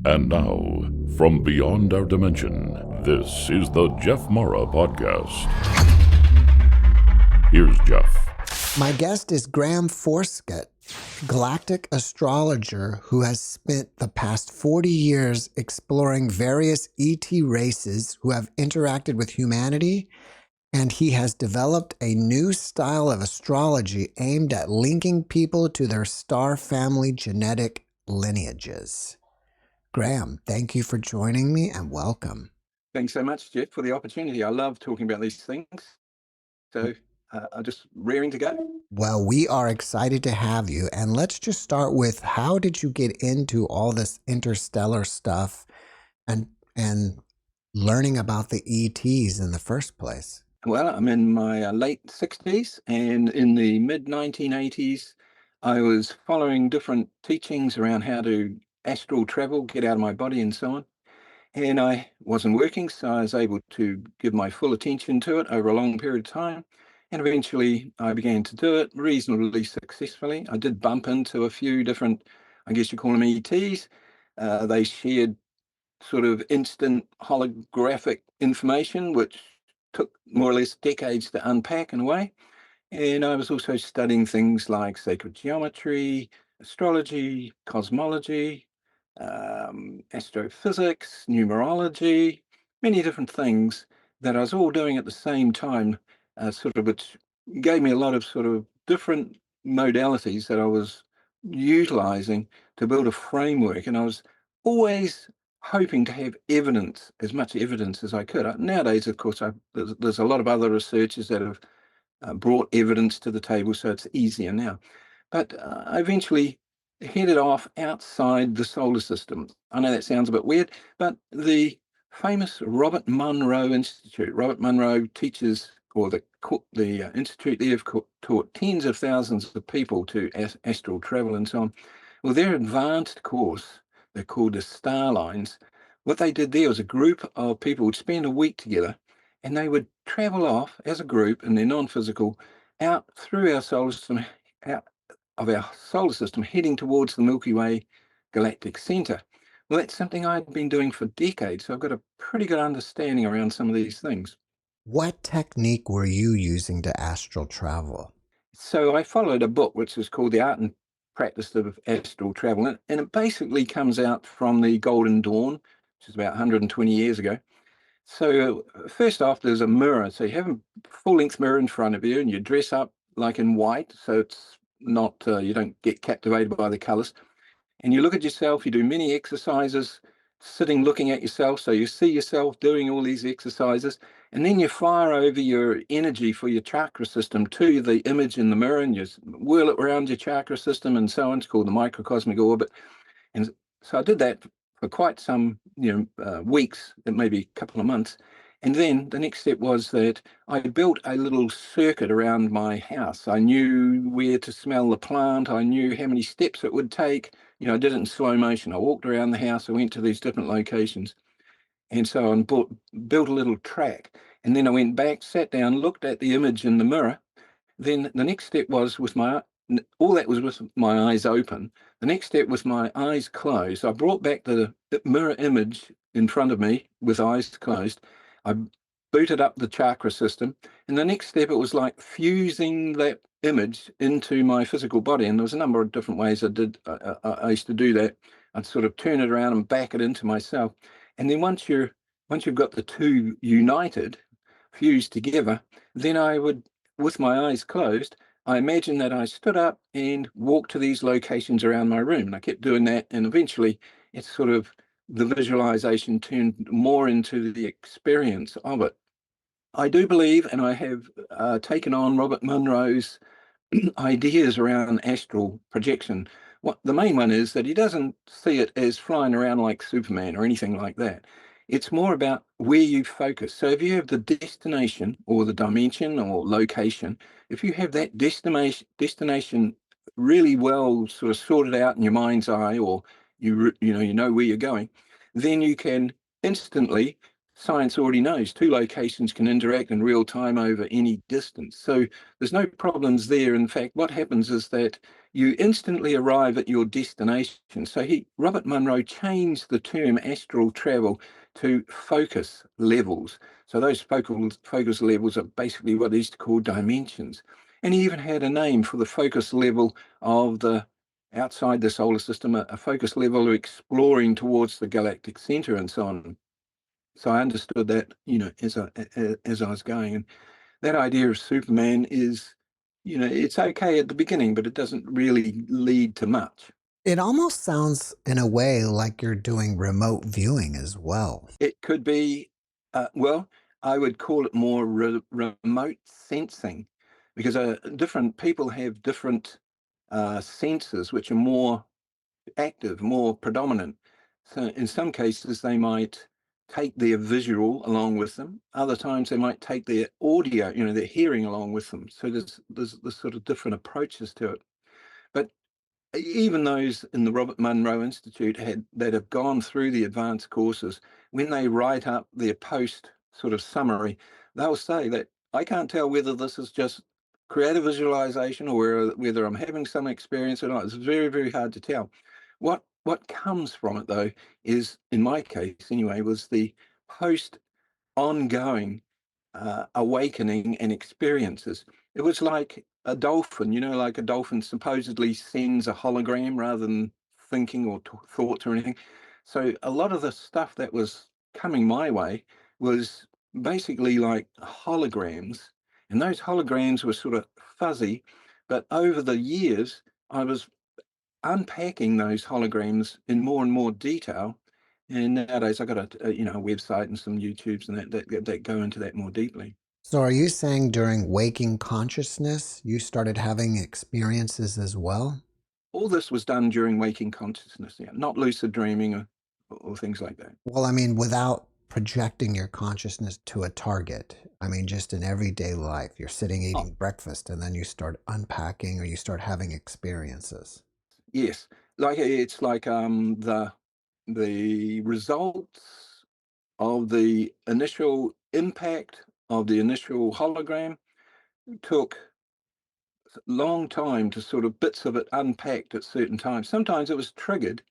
And now, from beyond our dimension, this is the JeffMara podcast. Here's Jeff. My guest is Grayham Forscutt, Galactic Astrologer who has spent the past 40 years exploring various ET races who have interacted with humanity, and he has developed a new style of astrology aimed at linking people to their star family genetic lineages. Grayham, thank you for joining me and welcome. Thanks so much, Jeff, for the opportunity. I love talking about these things. So I'm just raring to go. Well, we are excited to have you. And let's just start with, how did you get into all this interstellar stuff and learning about the ETs in the first place? Well, I'm in my late 60s, and in the mid 1980s, I was following different teachings around how to astral travel, get out of my body and so on. And I wasn't working, so I was able to give my full attention to it over a long period of time. And eventually I began to do it reasonably successfully. I did bump into a few different, I guess you call them ETs. They shared sort of instant holographic information, which took more or less decades to unpack in a way. And I was also studying things like sacred geometry, astrology, cosmology, astrophysics, numerology, many different things that I was all doing at the same time, which gave me a lot of sort of different modalities that I was utilizing to build a framework. And I was always hoping to have evidence, as much evidence as I could. Nowadays, of course, there's a lot of other researchers that have brought evidence to the table, so it's easier now. But I eventually headed off outside the solar system. I know that sounds a bit weird, but the famous Robert Monroe Institute. Robert Monroe teaches, or the institute there have taught tens of thousands of people to astral travel and so on. Well, their advanced course, they're called the Star Lines. What they did there was a group of people would spend a week together, and they would travel off as a group in their non-physical out through our solar system, out of our solar system, heading towards the Milky Way galactic center. Well, that's something I'd been doing for decades, so I've got a pretty good understanding around some of these things. What technique were you using to astral travel? So I followed a book which is called The Art and Practice of Astral Travel, and it basically comes out from the Golden Dawn, which is about 120 years ago. So first off, there's a mirror. So you have a full-length mirror in front of you, and you dress up like in white, so it's not you don't get captivated by the colors. And you look at yourself. You do many exercises, sitting looking at yourself. So you see yourself doing all these exercises, and then you fire over your energy for your chakra system to the image in the mirror, and you whirl it around your chakra system and so on. It's called the microcosmic orbit. And so I did that for quite some weeks, maybe a couple of months. And then the next step was that I built a little circuit around my house. I knew where to smell the plant. I knew how many steps it would take. I did it in slow motion. I walked around the house. I went to these different locations. And so I built a little track. And then I went back, sat down, looked at the image in the mirror. Then the next step was all that was with my eyes open. The next step was my eyes closed. I brought back the mirror image in front of me with eyes closed. I booted up the chakra system. And the next step, it was like fusing that image into my physical body. And there was a number of different ways I used to do that. I'd sort of turn it around and back it into myself. And then once you've got the two united, fused together, then I would, with my eyes closed, I imagined that I stood up and walked to these locations around my room. And I kept doing that. And eventually it's sort of the visualization turned more into the experience of it. I do believe, and I have taken on Robert Monroe's ideas around astral projection. The main one is that he doesn't see it as flying around like Superman or anything like that. It's more about where you focus. So if you have the destination or the dimension or location, if you have that destination really well sort of sorted out in your mind's eye, or you know where you're going, then you can instantly science already knows two locations can interact in real time over any distance. So there's no problems there. In fact, what happens is that you instantly arrive at your destination. So Robert Munro changed the term astral travel to focus levels. So those focus levels are basically what they used to call dimensions. And he even had a name for the focus level of the outside the solar system, a focus level exploring towards the galactic center and so on. So I understood that, as I was going, and that idea of Superman is, it's okay at the beginning, but it doesn't really lead to much. It almost sounds, in a way, like you're doing remote viewing as well. It could be, well, I would call it more remote sensing, because different people have different senses which are more active, more predominant. So in some cases, they might take their visual along with them. Other times, they might take their audio, their hearing along with them. So there's sort of different approaches to it. But even those in the Robert Munro Institute that have gone through the advanced courses, when they write up their post sort of summary, they'll say that I can't tell whether this is just creative visualization or whether I'm having some experience or not. It's very, very hard to tell. What comes from it though is, in my case anyway, was the post ongoing awakening and experiences. It was like a dolphin, like a dolphin supposedly sends a hologram rather than thinking or thoughts or anything. So a lot of the stuff that was coming my way was basically like holograms, and those holograms were sort of fuzzy. But over the years, I was unpacking those holograms in more and more detail. And nowadays, I got a website and some YouTubes and that go into that more deeply. So, are you saying during waking consciousness, you started having experiences as well? All this was done during waking consciousness, yeah, not lucid dreaming or things like that. Well, I mean, without projecting your consciousness to a target. I mean, just in everyday life, you're sitting Oh, eating breakfast and then you start unpacking or you start having experiences. yes, like it's like the results of the initial impact of the initial hologram took a long time to sort of bits of it unpacked at certain times. Sometimes it was triggered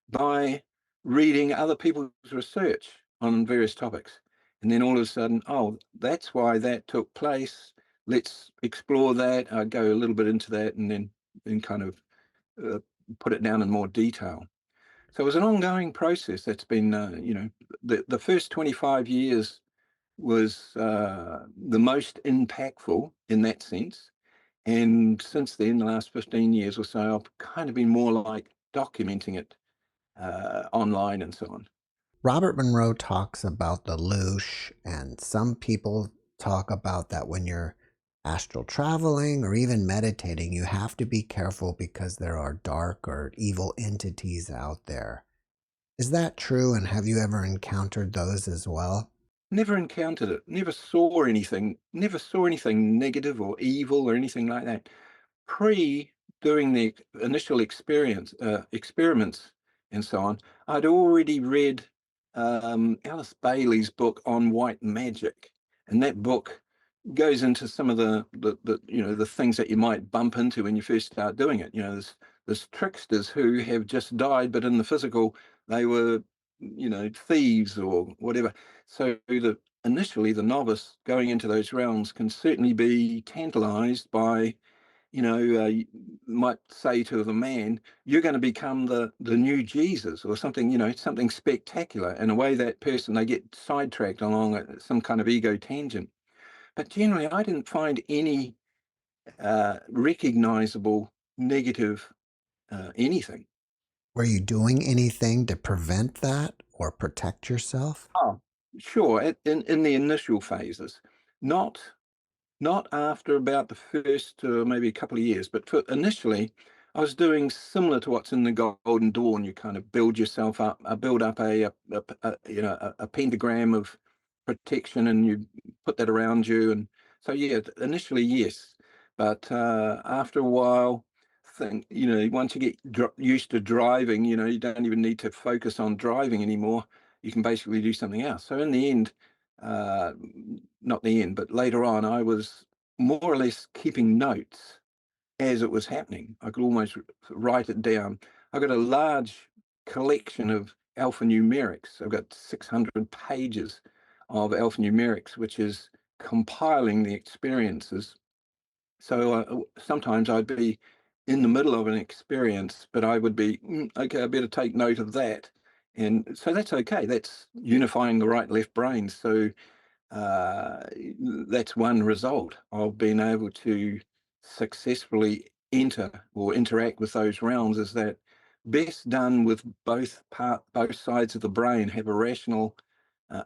by reading other people's research on various topics. And then all of a sudden, oh, that's why that took place. Let's explore that. I go a little bit into that and then kind of uh, put it down in more detail. So it was an ongoing process that's been, the first 25 years was the most impactful in that sense. And since then, the last 15 years or so, I've kind of been more like documenting it online and so on. Robert Monroe talks about the loosh, and some people talk about that when you're astral traveling or even meditating, you have to be careful because there are dark or evil entities out there. Is that true? And have you ever encountered those as well? Never encountered it, never saw anything negative or evil or anything like that. Pre doing the initial experiments and so on, I'd already read Alice Bailey's book on white magic, and that book goes into some of the things that you might bump into when you first start doing it. There's tricksters who have just died, but in the physical they were thieves or whatever. So initially the novice going into those realms can certainly be tantalized by, you might say to the man, you're going to become the new Jesus or something, something spectacular. In a way, that person, they get sidetracked along some kind of ego tangent. But generally, I didn't find any recognizable negative anything. Were you doing anything to prevent that or protect yourself? Oh, sure. In the initial phases, not not after about the first maybe a couple of years, but initially, I was doing similar to what's in the Golden Dawn. You kind of build yourself up, build up a pentagram of protection, and you put that around you. And so, yeah, initially, yes, but after a while, once you get used to driving, you don't even need to focus on driving anymore. you can basically do something else. So in the end, not the end, but later on, I was more or less keeping notes as it was happening. I could almost write it down. I've got a large collection of alphanumerics. I've got 600 pages of alphanumerics, which is compiling the experiences. So sometimes I'd be in the middle of an experience, but I would be, okay, I better take note of that. And so that's okay. That's unifying the right left brain. So uh, that's one result of being able to successfully enter or interact with those realms, is that best done with both sides of the brain have a rational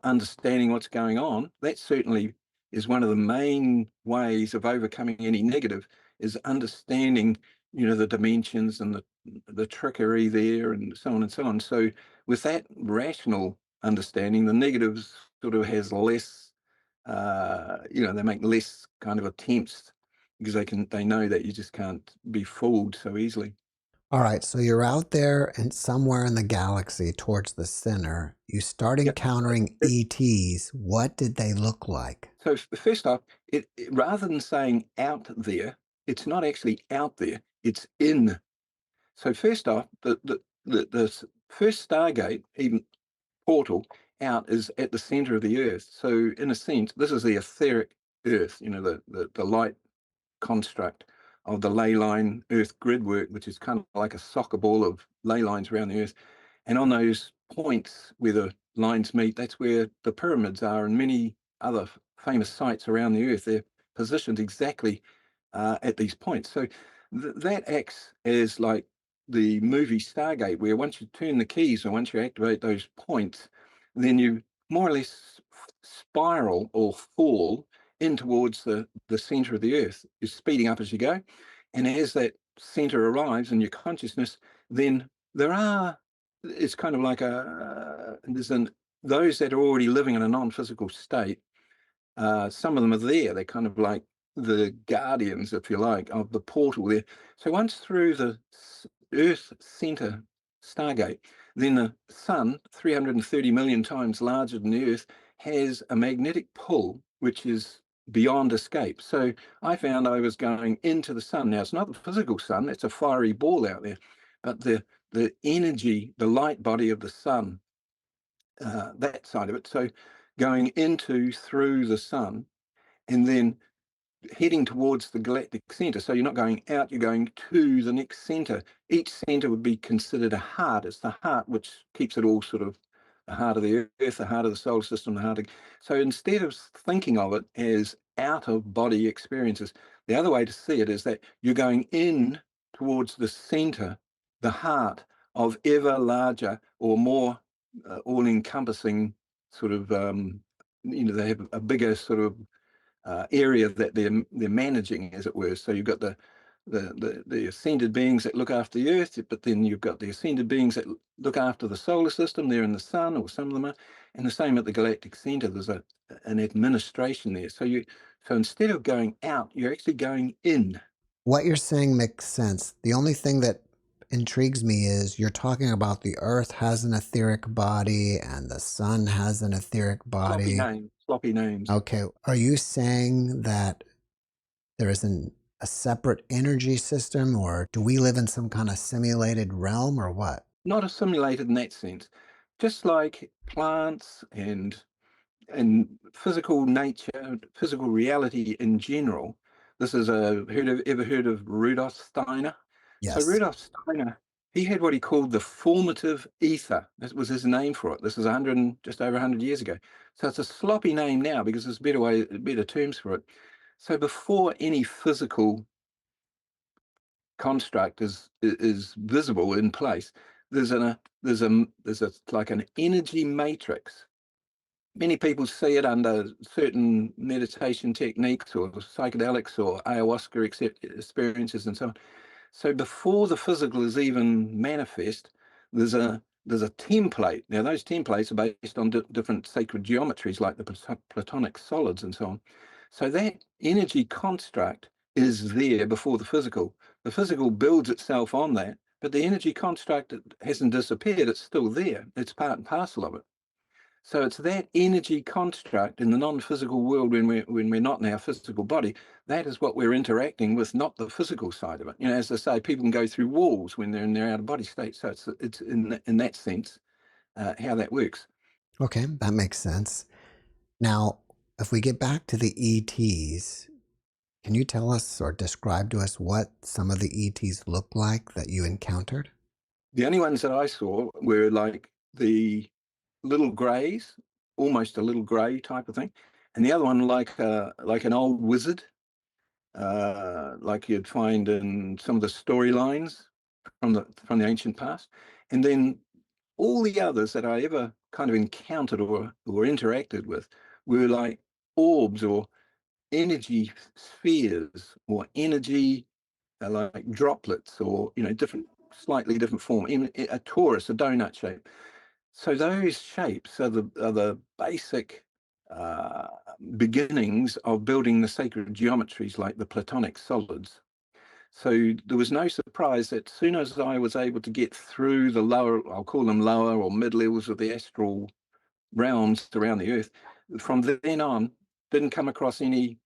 understanding what's going on. That certainly is one of the main ways of overcoming any negative, is understanding, the dimensions and the trickery there and so on and so on. So with that rational understanding, the negatives sort of has less, they make less kind of attempts, because they know that you just can't be fooled so easily. All right, so you're out there and somewhere in the galaxy towards the center. You start Yeah. encountering ETs. What did they look like? So first off, rather than saying out there, it's not actually out there, it's in. So first off, the first Stargate, even portal out, is at the center of the Earth. So in a sense, this is the etheric Earth, the light construct of the ley line Earth grid work, which is kind of like a soccer ball of ley lines around the Earth. And on those points where the lines meet, that's where the pyramids are and many other famous sites around the Earth. They're positioned exactly at these points. So that acts as like the movie Stargate, where once you turn the keys or once you activate those points, then you more or less spiral or fall in towards the center of the Earth. You're speeding up as you go. And as that center arrives in your consciousness, then it's kind of like those that are already living in a non-physical state. Some of them are there. They're kind of like the guardians, if you like, of the portal there. So once through the Earth center Stargate, then the sun, 330 million times larger than the Earth, has a magnetic pull which is beyond escape. So I found I was going into the sun. Now, it's not the physical sun, it's a fiery ball out there, but the energy, the light body of the sun, that side of it. So going through the sun, and then heading towards the galactic center. So you're not going out, you're going to the next center. Each center would be considered a heart. It's the heart which keeps it all sort of the heart of the Earth, the heart of the solar system, the heart of... So instead of thinking of it as out of body experiences, the other way to see it is that you're going in towards the center, the heart of ever larger or more all-encompassing sort of, they have a bigger sort of area that they're managing, as it were. So you've got the ascended beings that look after the Earth, but then you've got the ascended beings that look after the solar system. They're in the sun, or some of them are, and the same at the galactic center. There's an administration there. So instead of going out, you're actually going in. What you're saying makes sense. The only thing that intrigues me is you're talking about the Earth has an etheric body and the sun has an etheric body. Sloppy names. Okay, are you saying that there isn't a separate energy system, or do we live in some kind of simulated realm, or what? Not assimilated in that sense. Just like plants and physical nature, physical reality in general. This is ever heard of Rudolf Steiner? So Yes. Rudolf Steiner, he had what he called the formative ether. That was his name for it. This is just over 100 years ago. So it's a sloppy name now because there's better terms for it. So before any physical construct is visible in place, there's like an energy matrix. Many people see it under certain meditation techniques or psychedelics or ayahuasca experiences and so on. So before the physical is even manifest, there's a template. Now those templates are based on different sacred geometries like the Platonic solids and so on. So that energy construct is there before the physical. The physical builds itself on that, but the energy construct hasn't disappeared. It's still there. It's part and parcel of it. So it's that energy construct in the non-physical world when we're not in our physical body. That is what we're interacting with, not the physical side of it. You know, as I say, people can go through walls when they're in their out-of-body state. So it's in that sense how that works. Okay, that makes sense. Now, if we get back to the ETs, can you tell us or describe to us what some of the ETs look like that you encountered? The only ones that I saw were like the little greys, almost a little grey type of thing, and the other one like an old wizard, like you'd find in some of the storylines from the ancient past, and then all the others that I ever kind of encountered or interacted with were like orbs or energy spheres or energy like droplets or different, slightly different form, even a torus, a donut shape. So those shapes are the basic uh, beginnings of building the sacred geometries like the Platonic solids. So there was no surprise that as soon as I was able to get through the lower, I'll call them lower or mid levels of the astral realms around the earth, from then on, didn't come across any,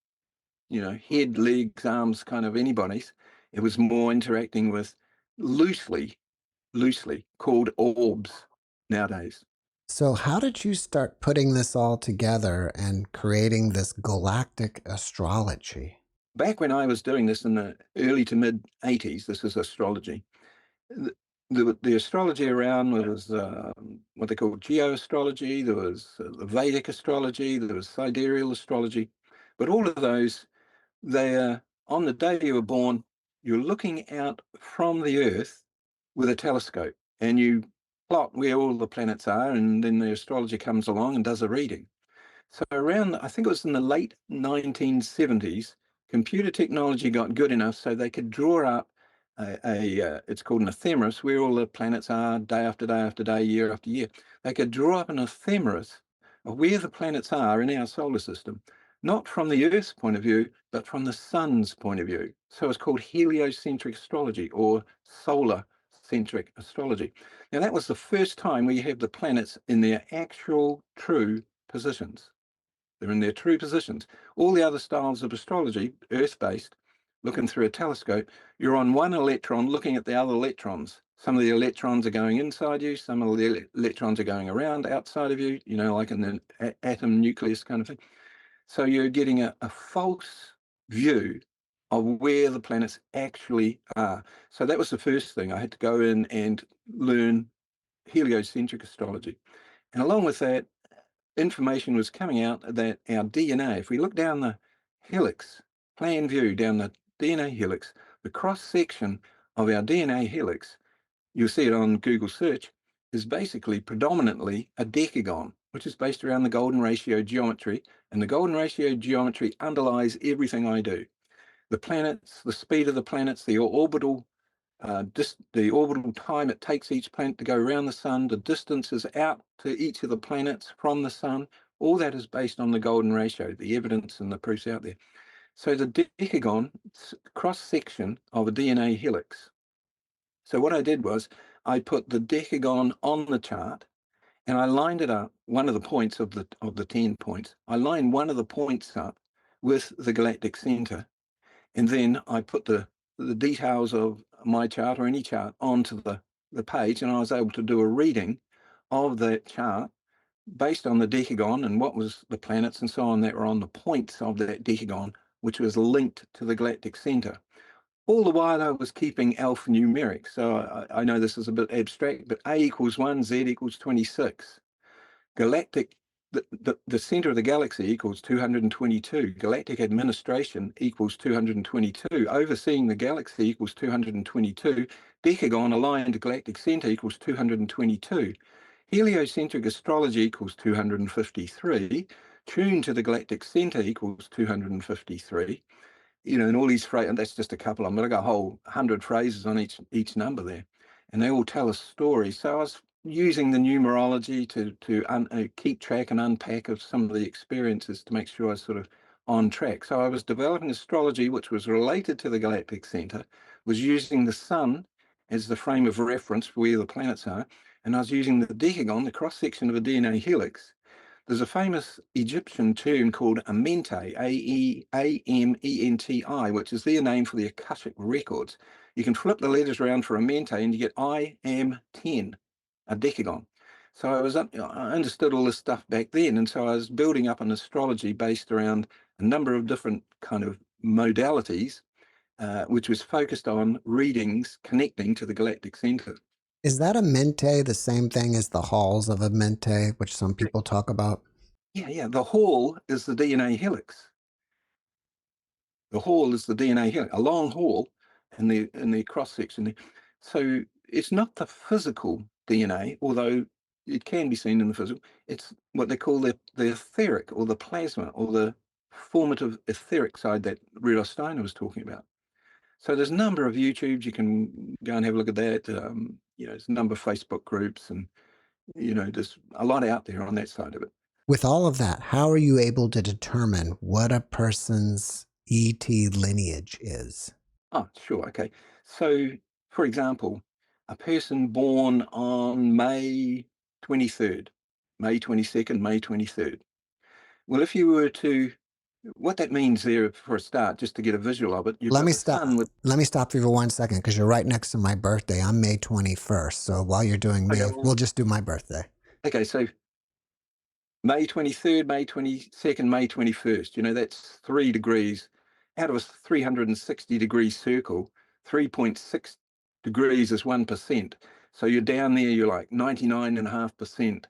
head, legs, arms, kind of anybody's. It was more interacting with loosely called orbs nowadays. So, how did you start putting this all together and creating this galactic astrology? Back when I was doing this in the early to mid 80s, this is astrology. The, the astrology around was what they call geoastrology, there was the Vedic astrology, there was sidereal astrology. But all of those, they are on the day you were born, you're looking out from the Earth with a telescope and you plot where all the planets are, and then the astrologer comes along and does a reading. So around, I think it was in the late 1970s, computer technology got good enough so they could draw up it's called an ephemeris, where all the planets are day after day after day, year after year. They could draw up an ephemeris of where the planets are in our solar system, not from the Earth's point of view, but from the sun's point of view. So it's called heliocentric astrology or solar centric astrology. Now that was the first time we have the planets in their actual true positions. They're in their true positions. All the other styles of astrology, Earth-based, looking through a telescope, you're on one electron looking at the other electrons. Some of the electrons are going inside you, some of the electrons are going around outside of you, like in the atom nucleus kind of thing. So you're getting a false view of where the planets actually are. So that was the first thing. I had to go in and learn heliocentric astrology. And along with that, information was coming out that our DNA, if we look down the helix, plan view down the DNA helix, the cross section of our DNA helix, you'll see it on Google search, is basically predominantly a decagon, which is based around the golden ratio geometry. And the golden ratio geometry underlies everything I do. The planets, the speed of the planets, the orbital time it takes each planet to go around the sun, the distances out to each of the planets from the sun, all that is based on the golden ratio, the evidence and the proofs out there. So the decagon cross-section of a DNA helix. So what I did was I put the decagon on the chart and I lined it up, one of the points of the 10 points, I lined one of the points up with the galactic center. And then I put the details of my chart or any chart onto the page, and I was able to do a reading of that chart based on the decagon and what was the planets and so on that were on the points of that decagon, which was linked to the galactic center. All the while I was keeping alphanumeric. So I know this is a bit abstract, but A equals 1, Z equals 26. Galactic, the center of the galaxy equals 222. Galactic administration equals 222. Overseeing the galaxy equals 222. Decagon aligned galactic center equals 222. Heliocentric astrology equals 253. Tuned to the galactic center equals 253. And all these phrases, and that's just a couple of them, but I got a whole 100 phrases on each number there, and they all tell a story. So I was using the numerology to keep track and unpack of some of the experiences to make sure I was sort of on track. So I was developing astrology, which was related to the galactic center, was using the sun as the frame of reference for where the planets are, and I was using the decagon, the cross section of a DNA helix, There's a famous Egyptian term called Amentai, Amenti, which is their name for the Akashic records. You can flip the letters around for Amentai and you get I am 10, a decagon. So I understood all this stuff back then, and so I was building up an astrology based around a number of different kind of modalities, which was focused on readings connecting to the galactic center. Is that a mente the same thing as the halls of a mente, which some people talk about? Yeah. The hall is the DNA helix. The hall is the DNA helix, a long hall in the cross section. So it's not the physical DNA, although it can be seen in the physical. It's what they call the etheric, or the plasma, or the formative etheric side that Rudolf Steiner was talking about. So there's a number of YouTubes, you can go and have a look at that. There's a number of Facebook groups, and there's a lot out there on that side of it. With all of that, how are you able to determine what a person's ET lineage is? Oh, sure. Okay. So, for example, a person born on May 23rd, May 22nd, May 23rd. Well, if you were to, what that means there for a start, just to get a visual of it, you've Let got me the stop. sun with. Let me stop you for 1 second because you're right next to my birthday. I'm May 21st. So while you're doing Okay, May, we'll just do my birthday. okay, so May 23rd, May 22nd, May 21st, that's 3 degrees out of a 360-degree circle. 3.6 degrees is 1%. So you're down there, you're like 99.5%.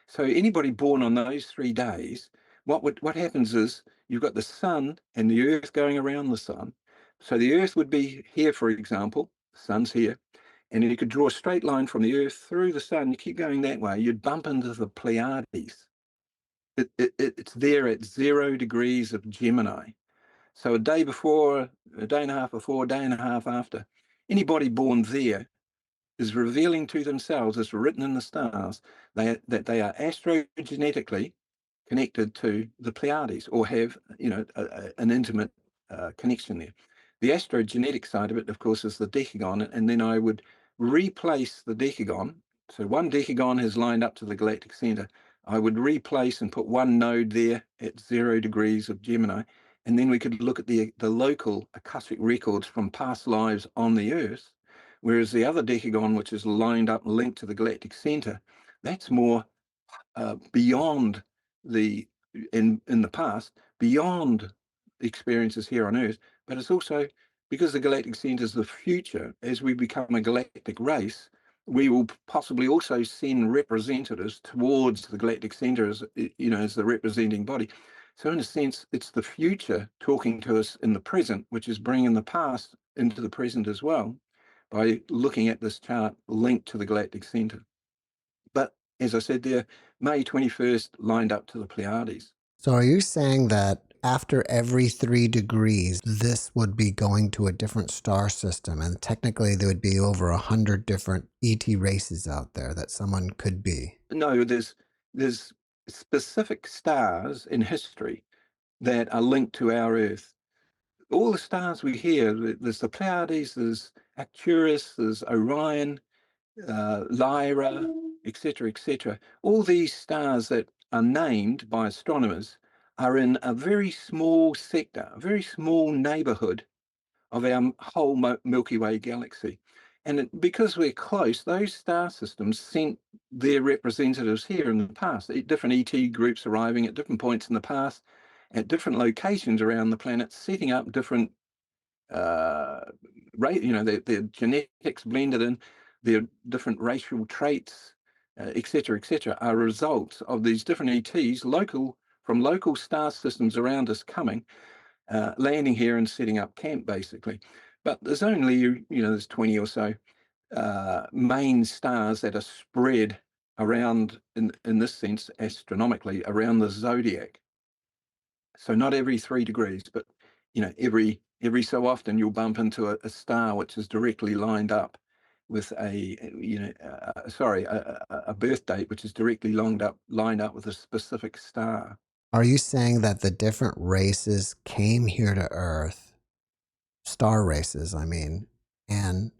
So anybody born on those 3 days, what happens is you've got the sun and the earth going around the sun. So the earth would be here, for example, the sun's here, and you could draw a straight line from the earth through the sun. You keep going that way, you'd bump into the Pleiades. It's there at 0 degrees of Gemini. So a day before, a day and a half before, a day and a half after, anybody born there is revealing to themselves, as written in the stars, that they are astrogenetically connected to the Pleiades, or have an intimate connection there. The astrogenetic side of it, of course, is the decagon, and then I would replace the decagon. So one decagon has lined up to the galactic center. I would replace and put one node there at 0 degrees of Gemini, and then we could look at the local Akashic records from past lives on the Earth. Whereas the other decagon, which is lined up and linked to the galactic center, that's more beyond in the past, beyond experiences here on Earth, but it's also because the galactic center is the future. As we become a galactic race, we will possibly also send representatives towards the galactic center as the representing body. So in a sense, it's the future talking to us in the present, which is bringing the past into the present as well, by looking at this chart linked to the galactic center. But as I said there, May 21st lined up to the Pleiades. So are you saying that after every 3 degrees, this would be going to a different star system, and technically there would be over 100 different ET races out there that someone could be? No, there's specific stars in history that are linked to our Earth. All the stars we hear, there's the Pleiades, there's Arcturus, there's Orion, Lyra, etc., etc. All these stars that are named by astronomers are in a very small sector, a very small neighborhood of our whole Milky Way galaxy. And because we're close, those star systems sent their representatives here in the past, different ET groups arriving at different points in the past, at different locations around the planet, setting up different their genetics blended in, their different racial traits, etc., etc., are results of these different ETs, from local star systems around us coming, landing here and setting up camp, basically. But there's only, there's 20 or so main stars that are spread around, in this sense, astronomically, around the zodiac. So not every 3 degrees, but every so often you'll bump into a star which is directly lined up with a birth date which is directly lined up with a specific star. Are you saying that the different races came here to Earth, star races, I mean, and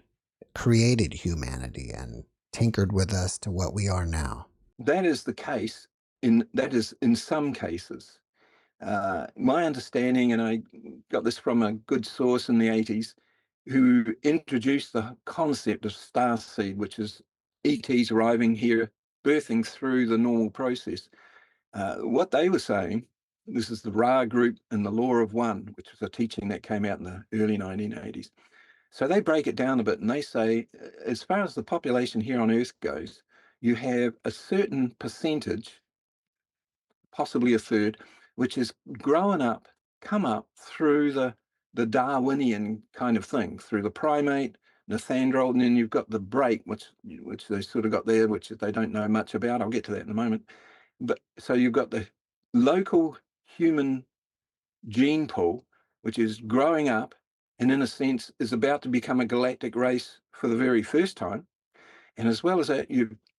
created humanity and tinkered with us to what we are now? That is the case that is in some cases. My understanding, and I got this from a good source in the 80s, who introduced the concept of starseed, which is ETs arriving here, birthing through the normal process. What they were saying, this is the Ra group and the Law of One, which was a teaching that came out in the early 1980s. So they break it down a bit and they say, as far as the population here on Earth goes, you have a certain percentage, possibly a third, which is come up through the Darwinian kind of thing, through the primate, Nethandrol, and then you've got the break, which they sort of got there, which they don't know much about. I'll get to that in a moment. But so you've got the local human gene pool, which is growing up and in a sense is about to become a galactic race for the very first time. And as well as that,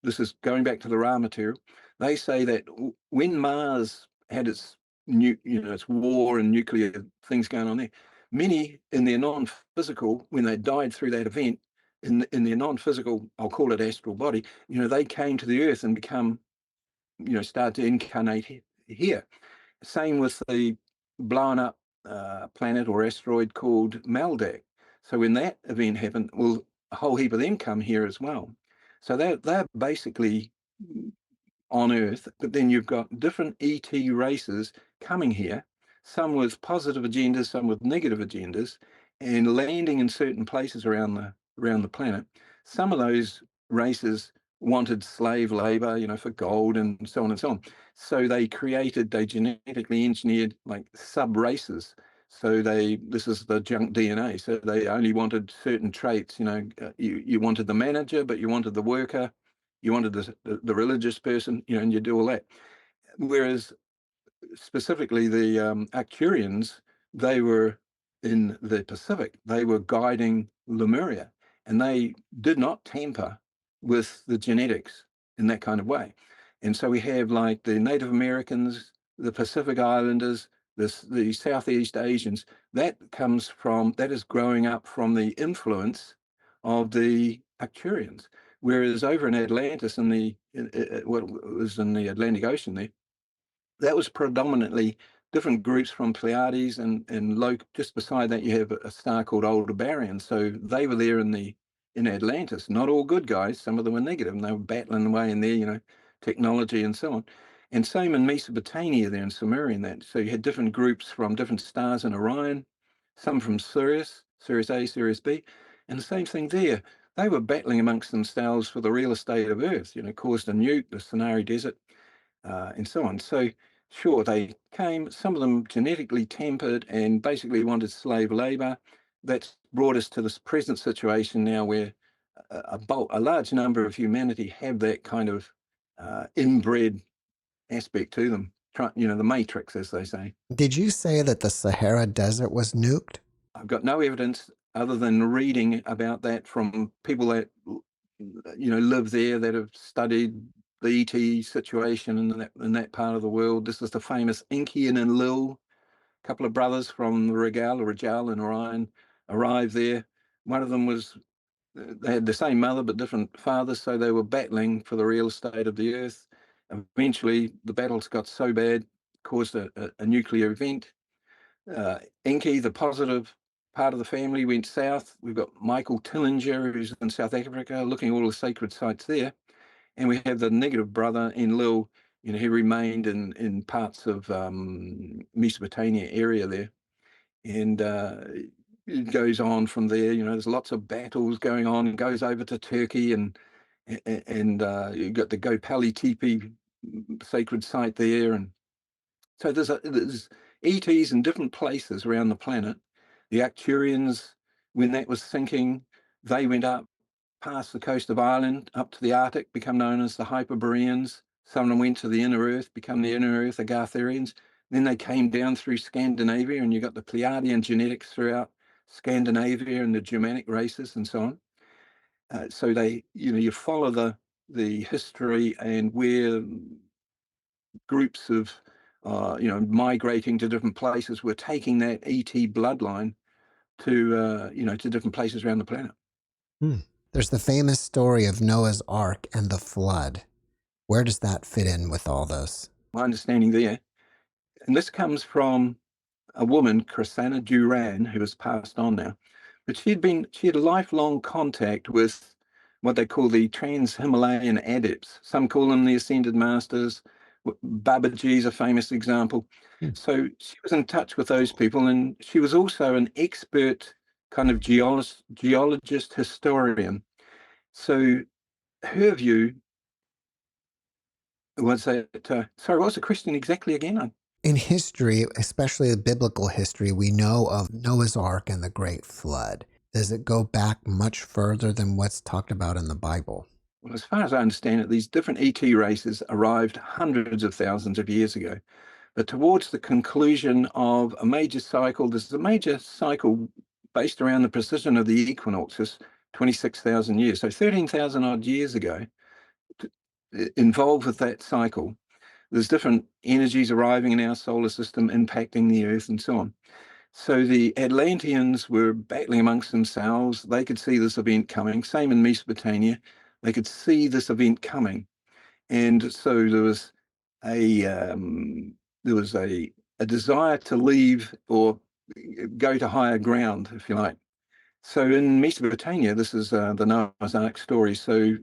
this is going back to the Ra material. They say that when Mars had its its war and nuclear things going on there, many in their non-physical, when they died through that event, in their non-physical, I'll call it astral body, they came to the Earth and become, start to incarnate here. Same with the blown up planet or asteroid called Maldak. So when that event happened, well, a whole heap of them come here as well. So they're basically on Earth, but then you've got different ET races coming here, some with positive agendas, some with negative agendas, and landing in certain places around the planet. Some of those races wanted slave labor, for gold and so on and so on. So they genetically engineered like sub races. So this is the junk DNA. So they only wanted certain traits. You wanted the manager, but you wanted the worker, you wanted the religious person, and you do all that. Whereas specifically the Arcturians, they were in the Pacific. They were guiding Lemuria, and they did not tamper with the genetics in that kind of way. And so we have like the Native Americans, the Pacific Islanders, the Southeast Asians. That is growing up from the influence of the Arcturians. Whereas over in Atlantis, what was in the Atlantic Ocean there, that was predominantly different groups from Pleiades and just beside that you have a star called Aldebaran. So they were there in Atlantis. Not all good guys. Some of them were negative, and they were battling away in there, technology and so on. And same in Mesopotamia there in Sumeria and that. So you had different groups from different stars in Orion, some from Sirius A, Sirius B, and the same thing there. They were battling amongst themselves for the real estate of Earth, caused a nuke, the Sonari Desert, and so on. So sure, they came, some of them genetically tempered and basically wanted slave labor. That's brought us to this present situation now where a large number of humanity have that kind of inbred aspect to them. The matrix, as they say. Did you say that the Sahara Desert was nuked? I've got no evidence other than reading about that from people that live there, that have studied the ET situation in that part of the world. This is the famous Enki and Enlil, a couple of brothers from the Rajal and Orion arrived there. One of them they had the same mother but different fathers, so they were battling for the real estate of the Earth. Eventually, the battles got so bad, caused a nuclear event. Enki, the positive part of the family, went south. We've got Michael Tillinger, who's in South Africa, looking at all the sacred sites there. And we have the negative brother Enlil, he remained in parts of Mesopotamia area there. And it goes on from there. There's lots of battles going on, and goes over to Turkey, and you've got the Gopali Tepe sacred site there. And so there's ETs in different places around the planet. The Arcturians, when that was sinking, they went up past the coast of Ireland, up to the Arctic, become known as the Hyperboreans. Some of them went to the inner Earth, become the inner Earth, the Gartharians. Then they came down through Scandinavia, and you got the Pleiadian genetics throughout Scandinavia and the Germanic races and so on. So they, you follow the history and where groups of, migrating to different places were taking that ET bloodline to, to different places around the planet. There's the famous story of Noah's Ark and the flood. Where does that fit in with all this? My understanding there, and this comes from a woman, Chrisana Duran, who has passed on now, but she had a lifelong contact with what they call the trans-Himalayan adepts. Some call them the ascended masters. Babaji's a famous example. Hmm. So she was in touch with those people, and she was also an expert kind of geologist historian. So her view was that, sorry, what was the question exactly again? In history, especially the biblical history, we know of Noah's Ark and the Great Flood. Does it go back much further than what's talked about in the Bible? Well, as far as I understand it, these different ET races arrived hundreds of thousands of years ago. But towards the conclusion of a major cycle, this is a major cycle based around the precision of the equinoxes, 26,000 years. So 13,000 odd years ago, involved with that cycle, there's different energies arriving in our solar system, impacting the Earth and so on. So the Atlanteans were battling amongst themselves. They could see this event coming. Same in Mesopotamia. They could see this event coming. And so there was a desire to leave or go to higher ground, if you like. So in Mesopotamia, this is the Noah's Ark story. So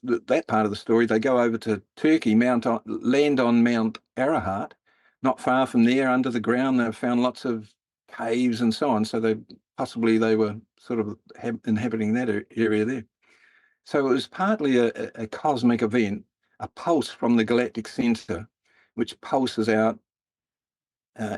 that part of the story, they go over to Turkey, land on Mount Ararat, not far from there, under the ground. They've found lots of caves and so on. So they were sort of inhabiting that area there. So it was partly a cosmic event, a pulse from the galactic center, which pulses out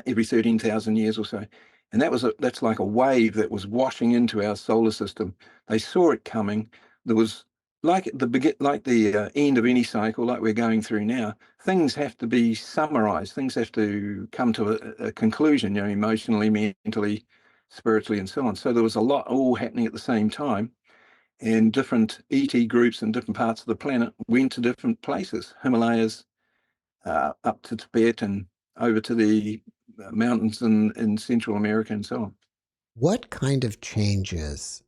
every 13,000 years or so. And that's like a wave that was washing into our solar system. They saw it coming. There was like the end of any cycle, like we're going through now. Things have to be summarized. Things have to come to a conclusion, emotionally, mentally, spiritually, and so on. So there was a lot all happening at the same time. And different ET groups in different parts of the planet went to different places, Himalayas, up to Tibet and over to the mountains in Central America and so on. What kind of changes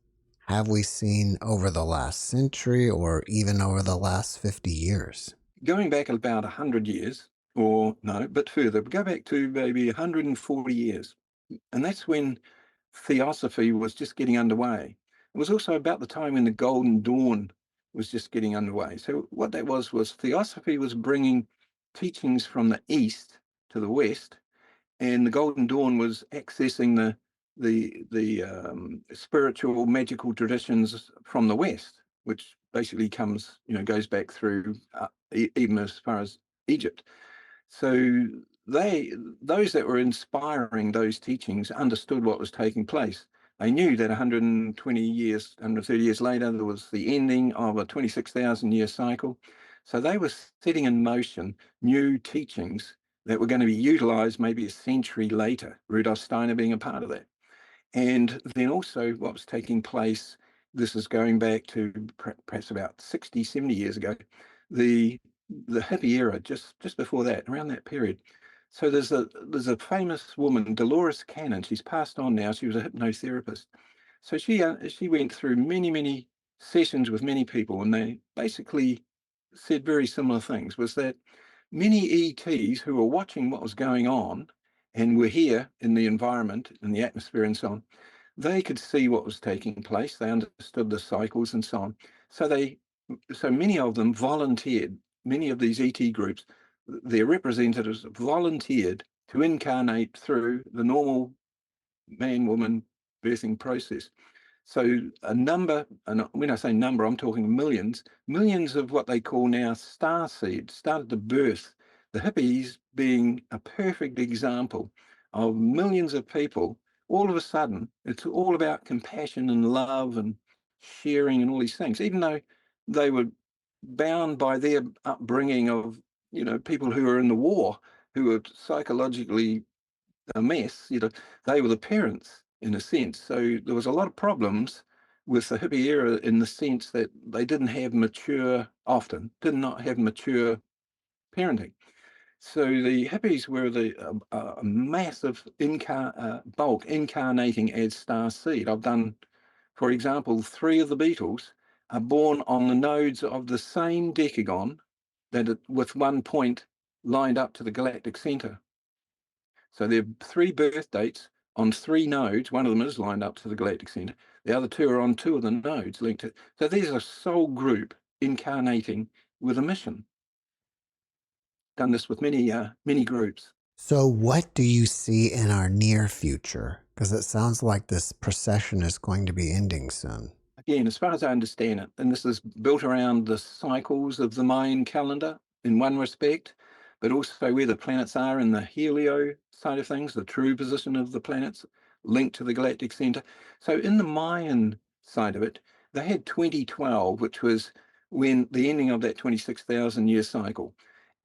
have we seen over the last century or even over the last 50 years? Going back about 100 years, or no, but further, go back to maybe 140 years. And that's when Theosophy was just getting underway. It was also about the time when the Golden Dawn was just getting underway. So what that was Theosophy was bringing teachings from the East to the West, and the Golden Dawn was accessing the spiritual, magical traditions from the West, which basically goes back through even as far as Egypt. So those that were inspiring those teachings understood what was taking place. They knew that 120 years, 130 years later, there was the ending of a 26,000 year cycle. So they were setting in motion new teachings that were going to be utilized maybe a century later, Rudolf Steiner being a part of that. And then also what was taking place, this is going back to perhaps about 60, 70 years ago, the hippie era, just before that, around that period. So there's a famous woman, Dolores Cannon. She's passed on now. She was a hypnotherapist. So she went through many sessions with many people, and they basically said very similar things. Was that many ETs who were watching what was going on and were here in the environment, in the atmosphere and so on, they could see what was taking place. They understood the cycles and so on. So many of them volunteered. Many of these ET groups, their representatives volunteered to incarnate through the normal man-woman birthing process. So a number, and when I say number, I'm talking millions of what they call now star seeds started to birth. The hippies being a perfect example of millions of people. All of a sudden, it's all about compassion and love and sharing and all these things, even though they were bound by their upbringing of, people who were in the war, who were psychologically a mess. They were the parents in a sense. So there was a lot of problems with the hippie era in the sense that they did not have mature parenting. So the hippies were a massive bulk incarnating as star seed. I've done, for example, 3 of the Beatles are born on the nodes of the same decagon with one point lined up to the galactic center. So there are 3 birth dates on 3 nodes. One of them is lined up to the galactic center. The other 2 are on 2 of the nodes linked to. So there's a soul group incarnating with a mission. Done this with many groups. So, what do you see in our near future? Because it sounds like this procession is going to be ending soon. Again, as far as I understand it, and this is built around the cycles of the Mayan calendar in one respect, but also where the planets are in the helio side of things, the true position of the planets linked to the galactic center. So in the Mayan side of it, they had 2012, which was when the ending of that 26,000 year cycle.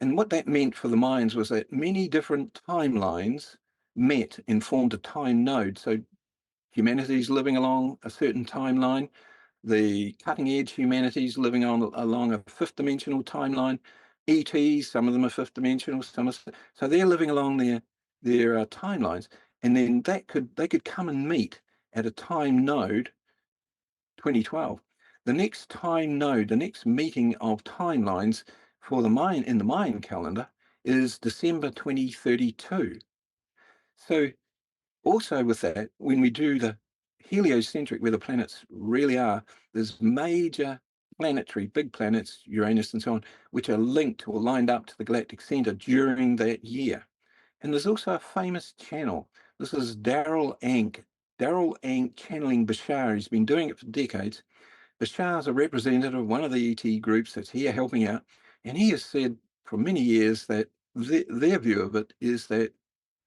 And what that meant for the Mayans was that many different timelines met and formed a time node. So humanity's living along a certain timeline, the cutting edge humanities living along a 5th dimensional timeline, ETs, some of them are 5th dimensional, some are, so they're living along their timelines, and then they could come and meet at a time node 2012. The next time node, the next meeting of timelines for the Mayan calendar is December 2032. So also with that, when we do the heliocentric, where the planets really are, there's major planetary, big planets, Uranus and so on, which are linked or lined up to the galactic center during that year. And there's also a famous channel. This is Daryl Ank. Daryl Ank channeling Bashar. He's been doing it for decades. Bashar's a representative of one of the ET groups that's here helping out. And he has said for many years that their view of it is that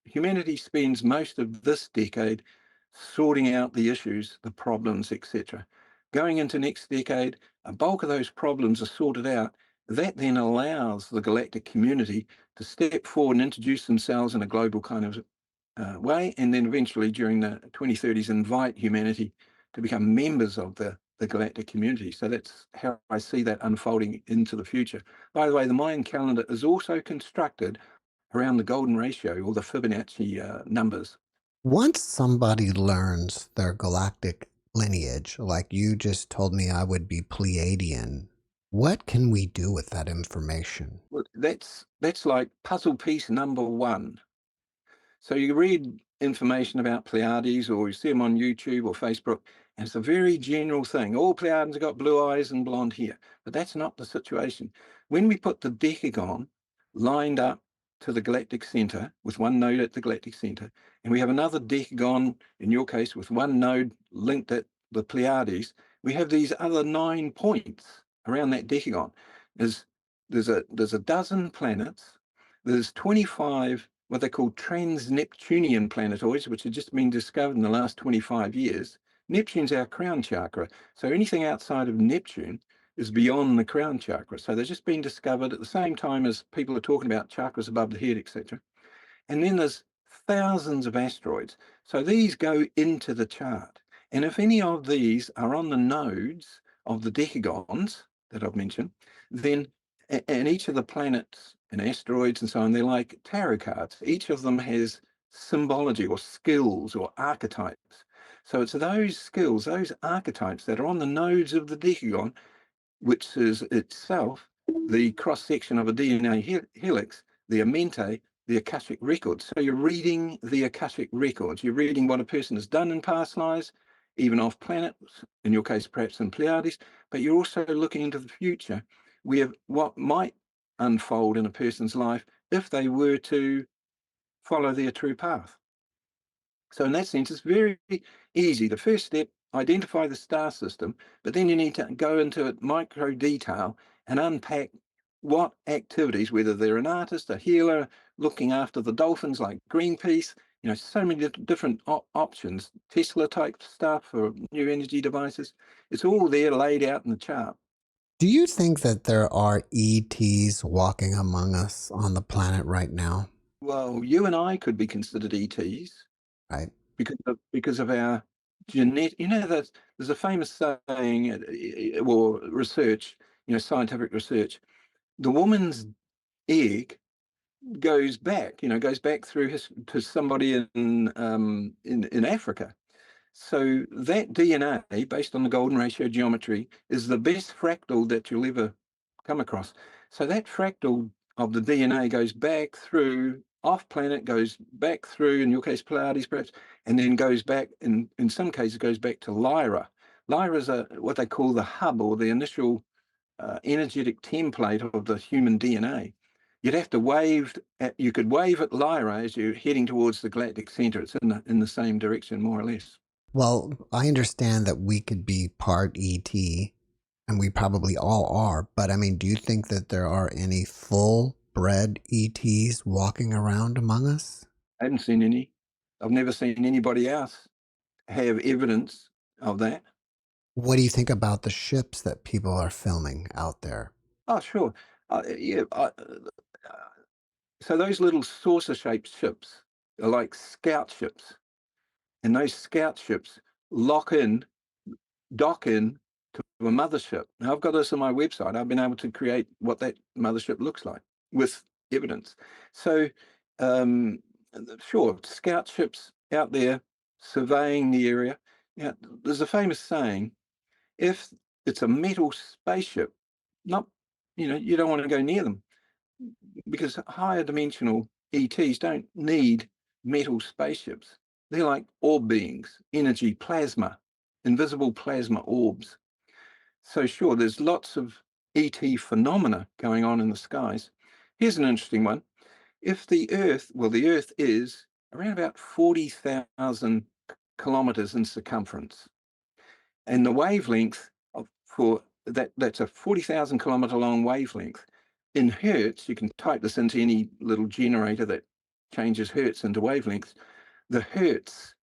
humanity spends most of this decade sorting out the issues, the problems, etc. Going into next decade, a bulk of those problems are sorted out. That then allows the galactic community to step forward and introduce themselves in a global kind of way, and then eventually during the 2030s invite humanity to become members of the galactic community. So that's how I see that unfolding into the future. By the way, the Mayan calendar is also constructed around the golden ratio or the Fibonacci numbers. Once somebody learns their galactic lineage, like you just told me I would be Pleiadian, what can we do with that information? Well, that's like puzzle piece number 1. So you read information about Pleiades or you see them on YouTube or Facebook, and it's a very general thing. All Pleiadians have got blue eyes and blonde hair, but that's not the situation. When we put the decagon lined up to the galactic center with one node at the galactic center, and we have another decagon, in your case, with one node linked at the Pleiades, we have these other 9 points around that decagon. There's a dozen planets, there's 25 what they call trans-Neptunian planetoids, which have just been discovered in the last 25 years. Neptune's our crown chakra. So anything outside of Neptune is beyond the crown chakra. So they've just been discovered at the same time as people are talking about chakras above the head, etc. And then there's thousands of asteroids. So these go into the chart. And if any of these are on the nodes of the decagons that I've mentioned, then and each of the planets and asteroids and so on, they're like tarot cards. Each of them has symbology or skills or archetypes. So it's those skills, those archetypes that are on the nodes of the decagon, which is itself the cross-section of a DNA helix, the amente, the Akashic records. So you're reading the Akashic records. You're reading what a person has done in past lives, even off planet, in your case, perhaps in Pleiades, but you're also looking into the future where what might unfold in a person's life if they were to follow their true path. So in that sense, it's very easy. The first step, identify the star system, but then you need to go into it micro detail and unpack what activities, whether they're an artist, a healer, looking after the dolphins like Greenpeace, so many different options, Tesla type stuff for new energy devices. It's all there laid out in the chart. Do you think that there are ETs walking among us on the planet right now? Well, you and I could be considered ETs Right. because of our genetic. There's a famous saying, or research, scientific research. The woman's egg goes back through to somebody in Africa. So that DNA, based on the golden ratio geometry, is the best fractal that you'll ever come across. So that fractal of the DNA goes back through off planet, goes back through, in your case, Pleiades perhaps, and then goes back, in some cases, goes back to Lyra. Lyra is what they call the hub, or the initial energetic template of the human DNA. You'd have to you could wave at Lyra as you're heading towards the galactic center. It's in the same direction, more or less. Well, I understand that we could be part ET, and we probably all are, but I mean, do you think that there are any full-bred ETs walking around among us? I haven't seen any. I've never seen anybody else have evidence of that. What do you think about the ships that people are filming out there? Oh, sure. Yeah. So those little saucer-shaped ships are like scout ships, and those scout ships dock in to a mothership. Now, I've got this on my website. I've been able to create what that mothership looks like with evidence. So, um, sure, scout ships out there surveying the area. Now, there's a famous saying: if it's a metal spaceship, not, you don't want to go near them, because higher dimensional ETs don't need metal spaceships. They're like orb beings, energy, plasma, invisible plasma orbs. So sure, there's lots of ET phenomena going on in the skies. Here's an interesting one. If the Earth is around about 40,000 kilometers in circumference, and the wavelength for that's a 40,000 kilometer long wavelength. In hertz, you can type this into any little generator that changes hertz into wavelengths. The hertz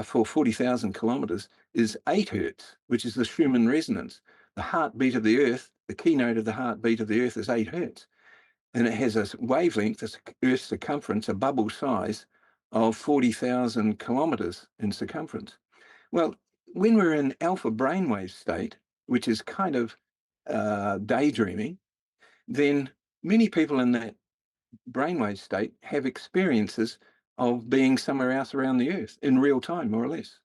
for 40,000 kilometers is 8 hertz, which is the Schumann resonance. The heartbeat of the Earth, the keynote of the heartbeat of the Earth is 8 hertz. And it has a wavelength, this Earth's circumference, a bubble size of 40,000 kilometers in circumference. Well, when we're in alpha brainwave state, which is kind of daydreaming, then many people in that brainwave state have experiences of being somewhere else around the Earth in real time, more or less.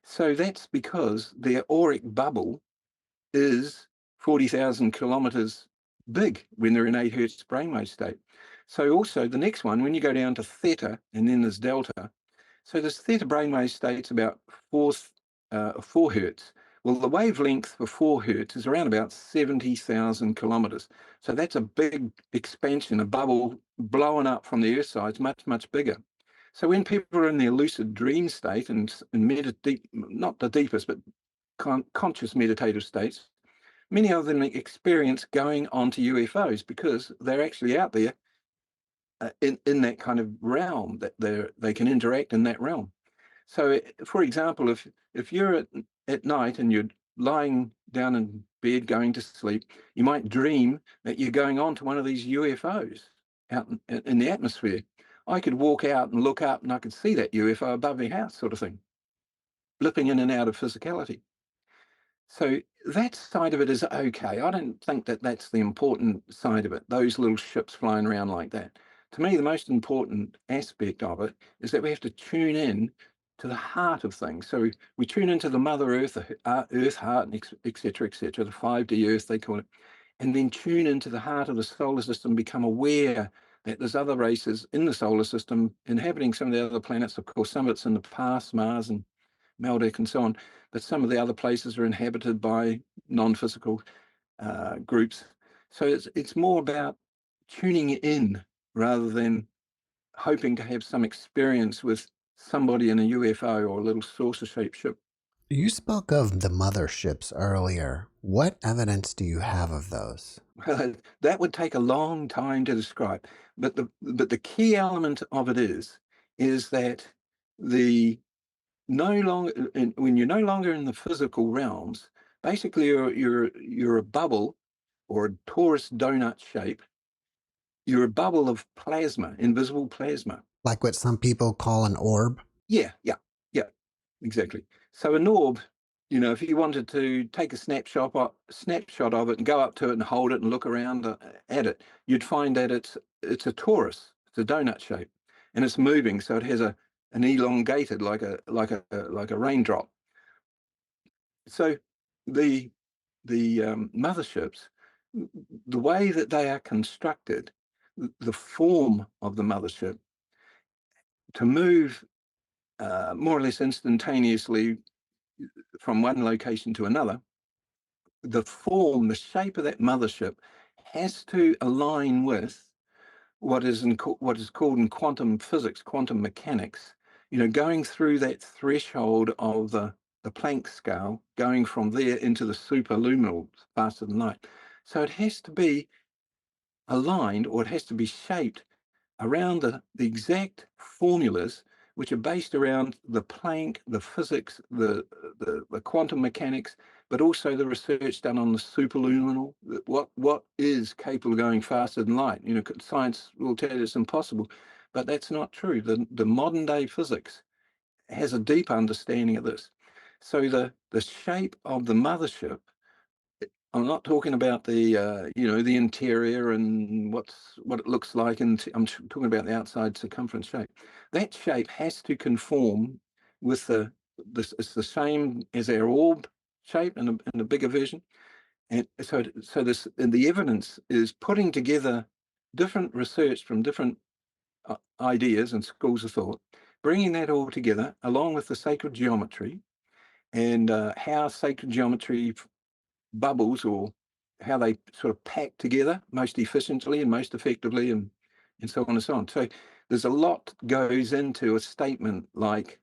So that's because their auric bubble is 40,000 kilometers big when they're in 8 hertz brainwave state. So also the next one, when you go down to theta and then there's delta, so this theta brainwave state's about 4 hertz. Well, the wavelength for 4 hertz is around about 70,000 kilometers. So that's a big expansion, a bubble blowing up from the Earth side. It's much, much bigger. So when people are in their lucid dream state and not the deepest, but conscious meditative states, many of them experience going onto UFOs because they're actually out there in that kind of realm, that they can interact in that realm. So, for example, if you're at night and you're lying down in bed going to sleep, you might dream that you're going on to one of these UFOs out in the atmosphere. I could walk out and look up and I could see that UFO above my house, sort of thing, blipping in and out of physicality. So that side of it is okay. I don't think that that's the important side of it, those little ships flying around like that. To me, the most important aspect of it is that we have to tune in to the heart of things. So we tune into the Mother Earth, the Earth heart, et cetera, the 5D Earth, they call it, and then tune into the heart of the solar system, become aware that there's other races in the solar system inhabiting some of the other planets. Of course, some of it's in the past, Mars and Meldick and so on, but some of the other places are inhabited by non-physical groups. So it's more about tuning in rather than hoping to have some experience with somebody in a UFO or a little saucer-shaped ship. You spoke of the motherships earlier. What evidence do you have of those? Well, that would take a long time to describe, but the key element of it is that when you're no longer in the physical realms, basically you're a bubble or a torus donut shape. You're a bubble of plasma, invisible plasma. Like what some people call an orb? Yeah, exactly. So an orb, if you wanted to take a snapshot of it and go up to it and hold it and look around at it, you'd find that it's a torus, it's a donut shape, and it's moving, so it has an elongated like a raindrop. So the motherships the way that they are constructed, the form of the mothership, to move more or less instantaneously from one location to another, the form, the shape of that mothership has to align with what is called in quantum physics, quantum mechanics, going through that threshold of the Planck scale, going from there into the superluminal faster than light. So it has to be aligned, or it has to be shaped around the exact formulas which are based around the Planck, the physics, the quantum mechanics, but also the research done on the superluminal. What is capable of going faster than light? Science will tell you it's impossible, but that's not true. The modern day physics has a deep understanding of this. So the shape of the mothership, I'm not talking about the interior and what it looks like, and I'm talking about the outside circumference shape. That shape has to conform with it's the same as our orb shape in a bigger version, and so and the evidence is putting together different research from different ideas and schools of thought, bringing that all together along with the sacred geometry and how sacred geometry bubbles, or how they sort of pack together most efficiently and most effectively, and so on and so on. So there's a lot goes into a statement like,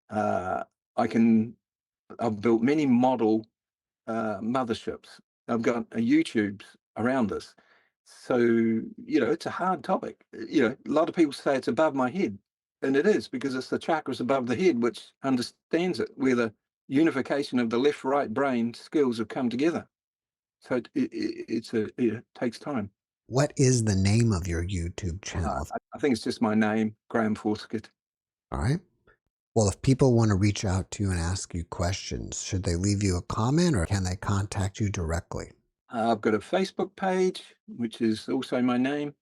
uh, I've built many model motherships. I've got a YouTubes around this. So, it's a hard topic. A lot of people say it's above my head, and it is, because it's the chakras above the head which understands it, where the unification of the left right brain skills have come together. So it takes time. What is the name of your YouTube channel? I think it's just my name, Grayham Forscutt. All right. Well, if people want to reach out to you and ask you questions, should they leave you a comment or can they contact you directly? I've got a Facebook page, which is also my name.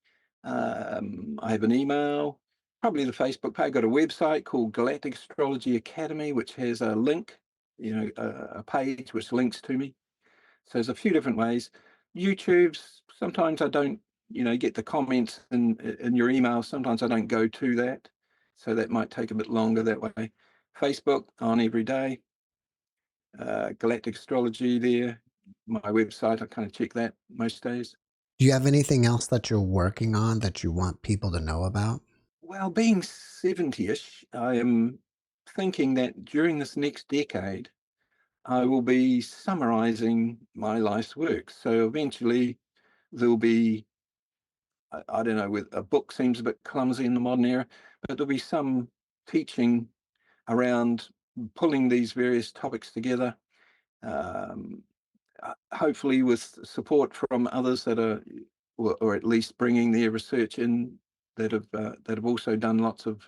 I have an email, probably the Facebook page. I've got a website called Galactic Astrology Academy, which has a link, a page which links to me. So there's a few different ways. YouTube's, sometimes I don't, get the comments in your email. Sometimes I don't go to that. So that might take a bit longer that way. Facebook on every day. Galactic Astrology there. My website, I kind of check that most days. Do you have anything else that you're working on that you want people to know about? Well, being 70-ish, I am thinking that during this next decade, I will be summarizing my life's work. So eventually there'll be, I don't know, with a book seems a bit clumsy in the modern era, but there'll be some teaching around pulling these various topics together, um, hopefully with support from others that are, or at least bringing their research in, that have also done lots of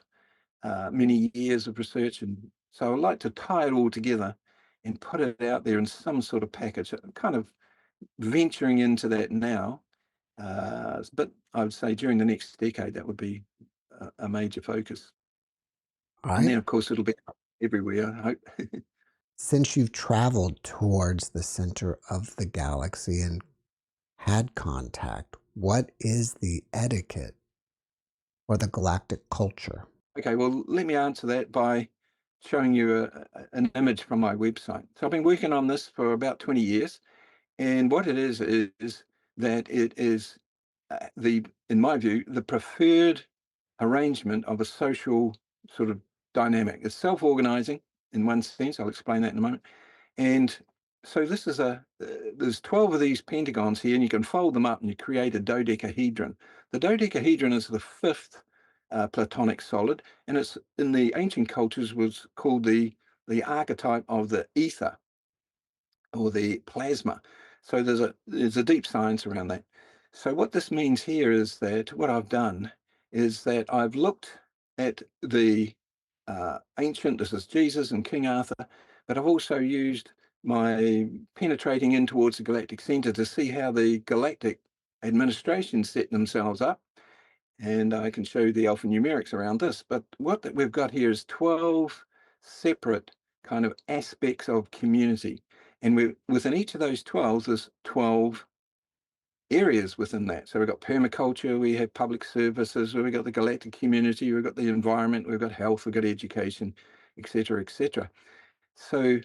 many years of research. And so I'd like to tie it all together and put it out there in some sort of package. I'm kind of venturing into that now. But I would say during the next decade, that would be a major focus. All And right. then, of course, it'll be everywhere, I hope. Since you've traveled towards the center of the galaxy and had contact, what is the etiquette or the galactic culture? Okay, well, let me answer that by showing you an image from my website. So I've been working on this for about 20 years. And what it is that it is in my view, the preferred arrangement of a social sort of dynamic. It's self-organizing in one sense. I'll explain that in a moment. And so this is there's 12 of these pentagons here, and you can fold them up and you create a dodecahedron. The dodecahedron is the fifth platonic solid, and it's in the ancient cultures was called the archetype of the ether, or the plasma. So there's a deep science around that. So what this means here is that what I've done is that I've looked at the ancient, this is Jesus and King Arthur, but I've also used my penetrating in towards the galactic center to see how the galactic administration set themselves up. And I can show you the alphanumerics around this. But what that we've got here is 12 separate kind of aspects of community. And within each of those 12, there's 12 areas within that. So we've got permaculture, we have public services, we've got the galactic community, we've got the environment, we've got health, we've got education, etc., etc. So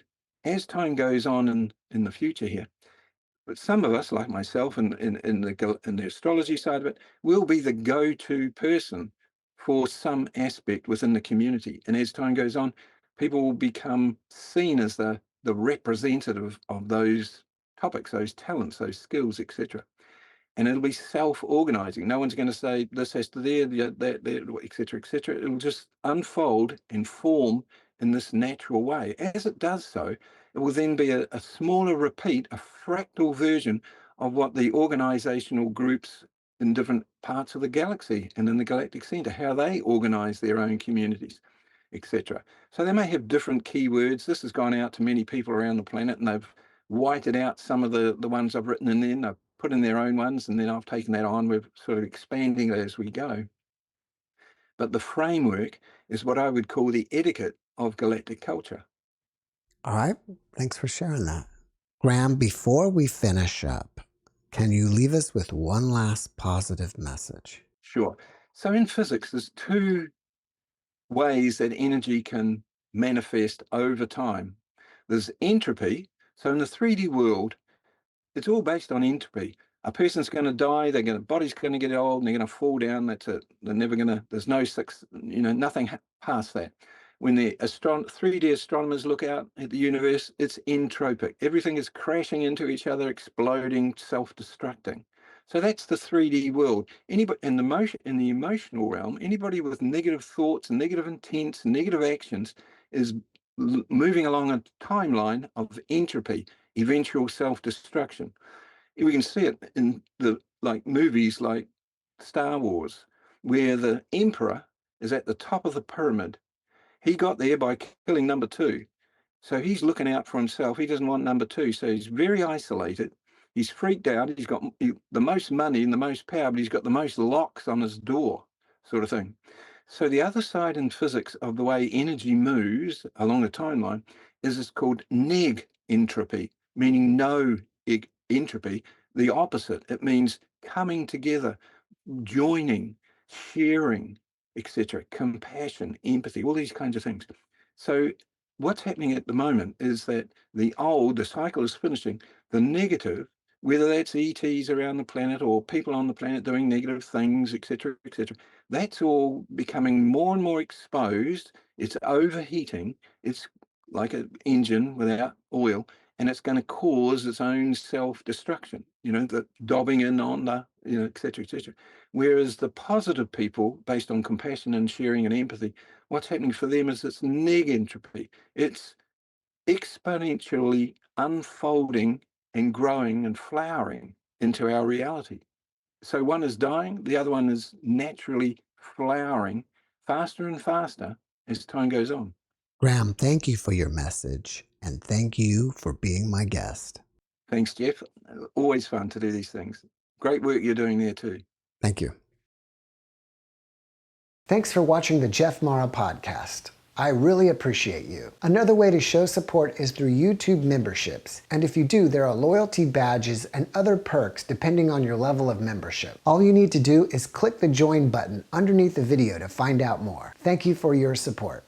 as time goes on in the future here, but some of us, like myself, in the astrology side of it, will be the go-to person for some aspect within the community. And as time goes on, people will become seen as the representative of those topics, those talents, those skills, etc. And it'll be self-organizing. No one's going to say this has to there, that, etc., etc. It'll just unfold and form in this natural way. As it does so, it will then be a smaller repeat, a fractal version of what the organizational groups in different parts of the galaxy and in the galactic center, how they organize their own communities, etc. So they may have different keywords. This has gone out to many people around the planet, and they've whited out some of the ones I've written in there, and I've put in their own ones, and then I've taken that on. We're sort of expanding it as we go. But the framework is what I would call the etiquette of galactic culture. All right. Thanks for sharing that. Graham, before we finish up, can you leave us with one last positive message? Sure. So in physics, there's two ways that energy can manifest over time. There's entropy. So in the 3D world, it's all based on entropy. A person's going to die, body's going to get old, and they're going to fall down. That's it. They're never going to, there's no nothing past that. When the 3D astronomers look out at the universe, it's entropic. Everything is crashing into each other, exploding, self-destructing. So that's the 3D world. Anybody in the emotional realm, anybody with negative thoughts, negative intents, negative actions is moving along a timeline of entropy, eventual self-destruction. We can see it in the movies like Star Wars, where the Emperor is at the top of the pyramid. He got there by killing number 2. So he's looking out for himself. He doesn't want number 2. So he's very isolated. He's freaked out. He's got the most money and the most power, but he's got the most locks on his door, sort of thing. So the other side in physics of the way energy moves along a timeline is it's called neg entropy, meaning no entropy. The opposite. It means coming together, joining, sharing, etc., compassion, empathy, all these kinds of things. So what's happening at the moment is that the cycle is finishing. The negative, whether that's ETs around the planet or people on the planet doing negative things, etc., etc., that's all becoming more and more exposed. It's overheating. It's like an engine without oil, and it's going to cause its own self-destruction, the dobbing in on the, et cetera, et cetera. Whereas the positive people, based on compassion and sharing and empathy, what's happening for them is it's neg entropy. It's exponentially unfolding and growing and flowering into our reality. So one is dying, the other one is naturally flowering faster and faster as time goes on. Graham, thank you for your message, and thank you for being my guest. Thanks, Jeff. Always fun to do these things. Great work you're doing there too. Thank you. Thanks for watching the JeffMara podcast. I really appreciate you. Another way to show support is through YouTube memberships. And if you do, there are loyalty badges and other perks depending on your level of membership. All you need to do is click the join button underneath the video to find out more. Thank you for your support.